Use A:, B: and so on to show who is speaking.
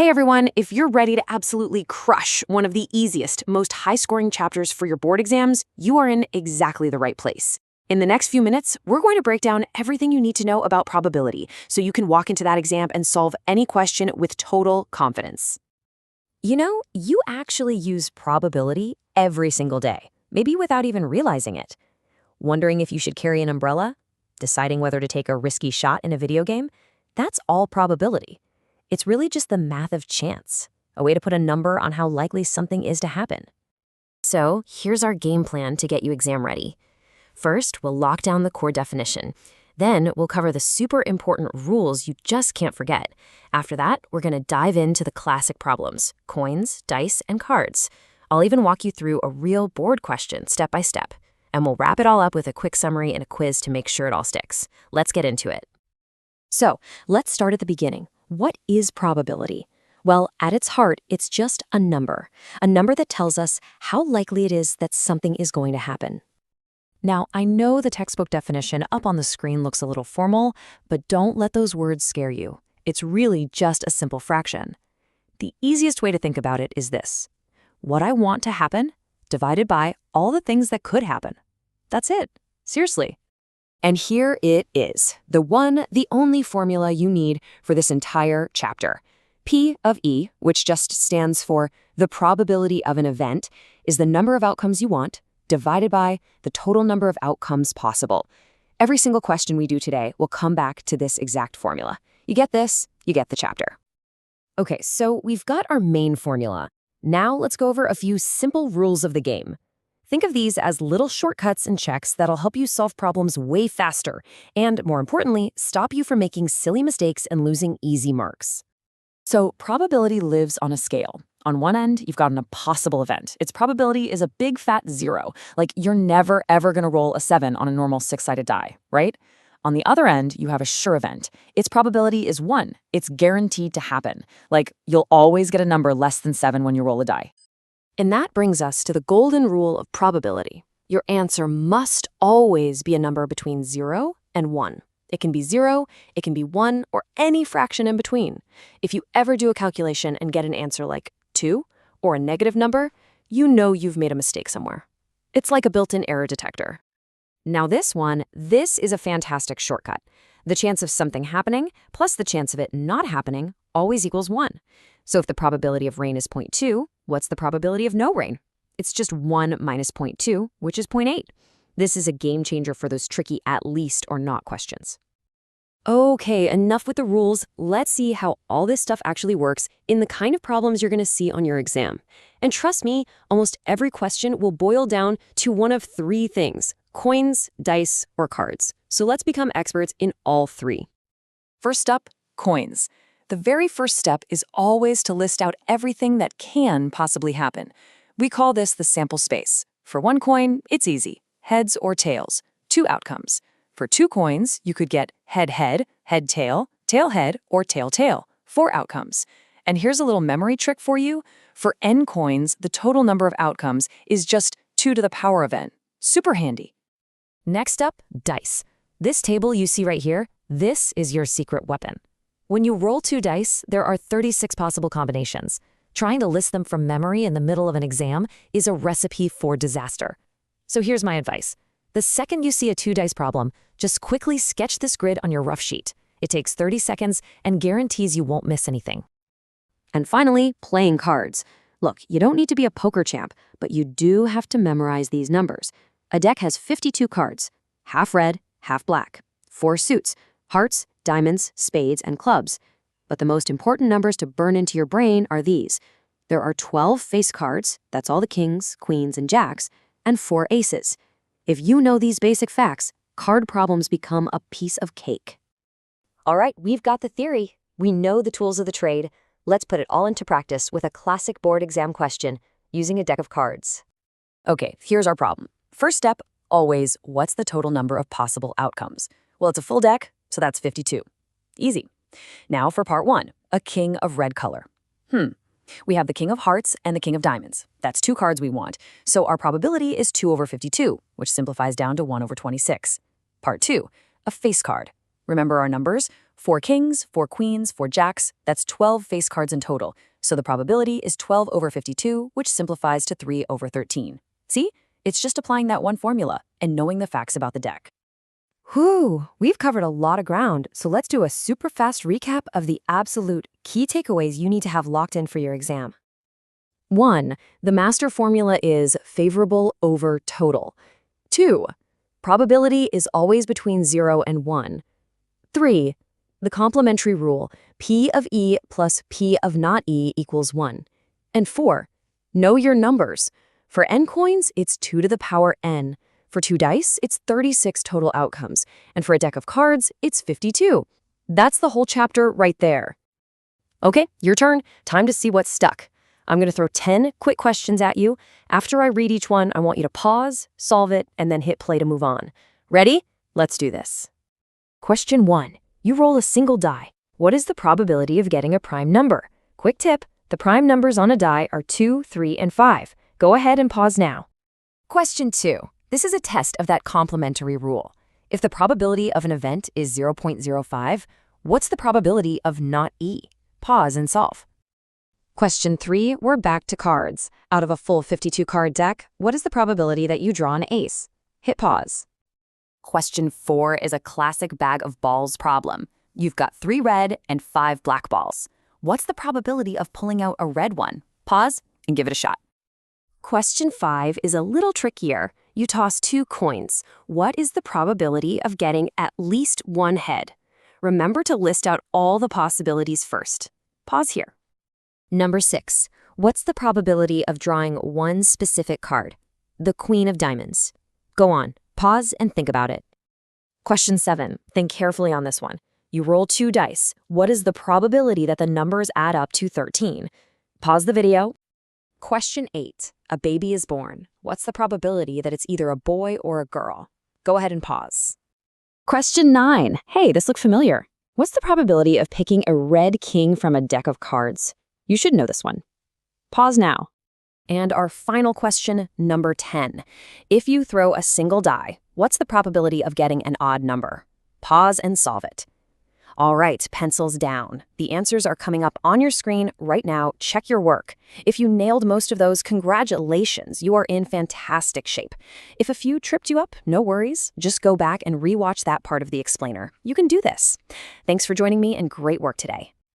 A: Hey everyone, if you're ready to absolutely crush one of the easiest, most high-scoring chapters for your board exams, you are in exactly the right place. In the next few minutes, we're going to break down everything you need to know about probability so you can walk into that exam and solve any question with total confidence.
B: You know, you actually use probability every single day, maybe without even realizing it. Wondering if you should carry an umbrella? Deciding whether to take a risky shot in a video game? That's all probability. It's really just the math of chance, a way to put a number on how likely something is to happen. So, here's our game plan to get you exam ready. First, we'll lock down the core definition. Then, we'll cover the super important rules you just can't forget. After that, we're going to dive into the classic problems, coins, dice, and cards. I'll even walk you through a real board question step by step. And we'll wrap it all up with a quick summary and a quiz to make sure it all sticks. Let's get into it. So, let's start at the beginning. What is probability? Well, at its heart, it's just a number that tells us how likely it is that something is going to happen. Now, I know the textbook definition up on the screen looks a little formal, but don't let those words scare you. It's really just a simple fraction. The easiest way to think about it is this: what I want to happen divided by all the things that could happen. That's it. Seriously. And here it is, the one, the only formula you need for this entire chapter. P of E, which just stands for the probability of an event, is the number of outcomes you want, divided by the total number of outcomes possible. Every single question we do today will come back to this exact formula. You get this, you get the chapter. Okay, so we've got our main formula. Now let's go over a few simple rules of the game. Think of these as little shortcuts and checks that'll help you solve problems way faster and, more importantly, stop you from making silly mistakes and losing easy marks. So probability lives on a scale. On one end, you've got an impossible event. Its probability is a big fat 0. Like, you're never, ever going to roll a 7 on a normal 6-sided die, right? On the other end, you have a sure event. Its probability is 1. It's guaranteed to happen. Like, you'll always get a number less than 7 when you roll a die. And that brings us to the golden rule of probability. Your answer must always be a number between 0 and 1. It can be 0, it can be 1, or any fraction in between. If you ever do a calculation and get an answer like 2 or a negative number, you know you've made a mistake somewhere. It's like a built-in error detector. Now this is a fantastic shortcut. The chance of something happening plus the chance of it not happening always equals 1. So if the probability of rain is 0.2, what's the probability of no rain? It's just 1 minus 0.2, which is 0.8. This is a game changer for those tricky at least or not questions. Okay, enough with the rules. Let's see how all this stuff actually works in the kind of problems you're going to see on your exam. And trust me, almost every question will boil down to one of 3 things: coins, dice, or cards. So let's become experts in all 3.
C: First up, coins. The very first step is always to list out everything that can possibly happen. We call this the sample space. For 1 coin, it's easy: heads or tails, 2 outcomes. For 2 coins, you could get head-head, head-tail, tail-head, or tail-tail, 4 outcomes. And here's a little memory trick for you. For n coins, the total number of outcomes is just 2 to the power of n. Super handy.
B: Next up, dice. This table you see right here, this is your secret weapon. When you roll 2 dice, there are 36 possible combinations. Trying to list them from memory in the middle of an exam is a recipe for disaster. So here's my advice. The second you see a 2-dice problem, just quickly sketch this grid on your rough sheet. It takes 30 seconds and guarantees you won't miss anything.
A: And finally, playing cards. Look, you don't need to be a poker champ, but you do have to memorize these numbers. A deck has 52 cards, half red, half black, 4 suits: hearts, diamonds, spades, and clubs. But the most important numbers to burn into your brain are these. There are 12 face cards, that's all the kings, queens, and jacks, and 4 aces. If you know these basic facts, card problems become a piece of cake.
B: All right, we've got the theory. We know the tools of the trade. Let's put it all into practice with a classic board exam question using a deck of cards.
C: Okay, here's our problem. First step, always, what's the total number of possible outcomes? Well, it's a full deck, so that's 52. Easy. Now for part 1, a king of red color. We have the king of hearts and the king of diamonds. That's 2 cards we want. So our probability is 2 over 52, which simplifies down to 1 over 26. Part 2, a face card. Remember our numbers? 4 kings, 4 queens, 4 jacks, that's 12 face cards in total. So the probability is 12 over 52, which simplifies to 3 over 13. See? It's just applying that one formula and knowing the facts about the deck.
B: Whew, we've covered a lot of ground, so let's do a super fast recap of the absolute key takeaways you need to have locked in for your exam.
A: 1. The master formula is favorable over total. 2. Probability is always between 0 and 1. 3. The complementary rule, P of E plus P of not E equals 1. And 4. Know your numbers. For n coins, it's 2 to the power n. For 2 dice, it's 36 total outcomes. And for a deck of cards, it's 52. That's the whole chapter right there. Okay, your turn. Time to see what's stuck. I'm going to throw 10 quick questions at you. After I read each one, I want you to pause, solve it, and then hit play to move on. Ready? Let's do this. Question 1. You roll a single die. What is the probability of getting a prime number? Quick tip, the prime numbers on a die are 2, 3, and 5. Go ahead and pause now. Question 2. This is a test of that complementary rule. If the probability of an event is 0.05, what's the probability of not E? Pause and solve. Question 3, we're back to cards. Out of a full 52-card deck, what is the probability that you draw an ace? Hit pause.
C: Question 4 is a classic bag of balls problem. You've got 3 red and 5 black balls. What's the probability of pulling out a red one? Pause and give it a shot.
A: Question 5 is a little trickier. You toss 2 coins. What is the probability of getting at least 1 head? Remember to list out all the possibilities first. Pause here. Number 6. What's the probability of drawing one specific card? The Queen of Diamonds. Go on, pause and think about it. Question 7. Think carefully on this one. You roll 2 dice. What is the probability that the numbers add up to 13? Pause the video. Question 8. A baby is born. What's the probability that it's either a boy or a girl? Go ahead and pause. Question 9. Hey, this looks familiar. What's the probability of picking a red king from a deck of cards? You should know this one. Pause now. And our final question, number 10. If you throw a single die, what's the probability of getting an odd number? Pause and solve it. All right, pencils down. The answers are coming up on your screen right now. Check your work. If you nailed most of those, congratulations. You are in fantastic shape. If a few tripped you up, no worries. Just go back and rewatch that part of the explainer. You can do this. Thanks for joining me and great work today.